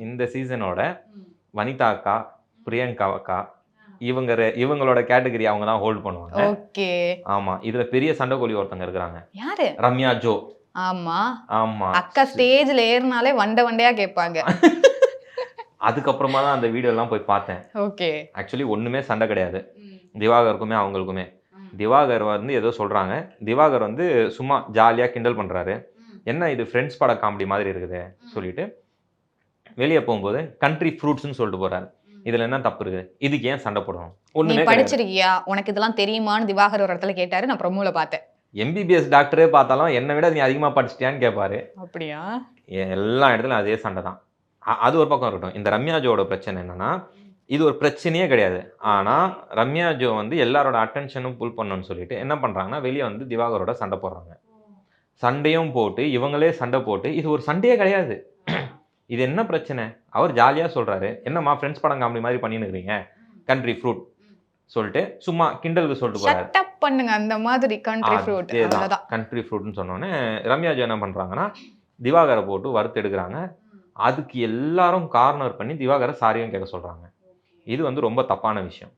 இந்த சீசனோட வனிதா அக்கா, பிரியங்கா அக்கா இவங்களோட கேட்டகரி அவங்க தான் ஹோல்ட் பண்ணுவாங்க. ஓகே. ஆமா. இதுல பெரிய சண்டைக்கோழி ஒருத்தங்க இருக்காங்க. யாரு? ரம்யா ஜோ. ஆமா. ஆமா. அக்கா ஸ்டேஜ்ல ஏறினாலே வண்டையா கேட்பாங்க. அதுக்கப்புறமா தான் அந்த வீடியோ எல்லாம் போய் பார்த்தேன். ஓகே. ஆக்சுவலி ஒண்ணுமே சண்டை கிடையாது. திவாகருக்குமே அவங்களுக்குமே. திவாகர் வந்து ஏதோ சொல்றாங்க. திவாகர் வந்து சும்மா ஜாலியா கிண்டல் பண்றாரு. என்ன இது ஃப்ரெண்ட்ஸ் பட காமெடி மாதிரி இருக்குதே சொல்லிட்டு வெளிய போகும்போது கண்ட்ரி ஃப்ரூட்ஸ்னு சொல்லிட்டு போறாரு. இதுல என்ன தப்பு இருக்கு? இதுக்கு ஏன் சண்டை போடணும்? நீ ஒண்ணுமே கிடையாது. படிச்சிருக்கியா? உனக்கு இதெல்லாம் தெரியுமான்னு திவாகர் ஒரு இடத்துல கேட்டாரு. நான் ப்ரோமோல பார்த்தேன். எம்பிபிஎஸ் டாக்டரே பார்த்தாலும் என்ன விட நீ அதிகமா படிச்சிட்டியான்னு கேட்பாரு. அப்படியா? எல்லா இடத்துலயும் அதே சண்டை தான். அது ஒரு பக்கம் இருக்கட்டும். இந்த ரம்யா ஜோவோட பிரச்சனை என்னன்னா, இது ஒரு பிரச்சனையே கிடையாது. ஆனா ரம்யா ஜோ வந்து எல்லாரோட அட்டென்ஷனும் புல் பண்ணணும்னு சொல்லிட்டு என்ன பண்றாங்கன்னா, வெளிய வந்து திவாகரோட சண்டை போடுறாங்க. சண்டையும் போட்டு, இவங்களே சண்டை போட்டு, இது ஒரு சண்டையே கிடையாது. இது என்ன பிரச்சனை? அவர் ஜாலியா சொல்றாரு. என்னம்மா ஃப்ரெண்ட்ஸ் படம் காமெடி மாதிரி பண்ணின்னு இருக்கிறீங்க? கண்ட்ரி ஃப்ரூட் சொல்லிட்டு சும்மா கிண்டலுக்கு சொல்லிட்டு போறாரு. ஷட் அப் பண்ணுங்க அந்த மாதிரி கண்ட்ரி ஃப்ரூட். அவ்வளவுதான். கண்ட்ரி ஃப்ரூட்னு சொன்னோனே ரம்யா ஜோ என்ன பண்றாங்கன்னா, திவாகரை போட்டு வறுத்து எடுக்குறாங்க. அதுக்கு எல்லாரும் கார்னர் பண்ணி திவாகரை சாரியும் கேட்க சொல்றாங்க. இது வந்து ரொம்ப தப்பான விஷயம்.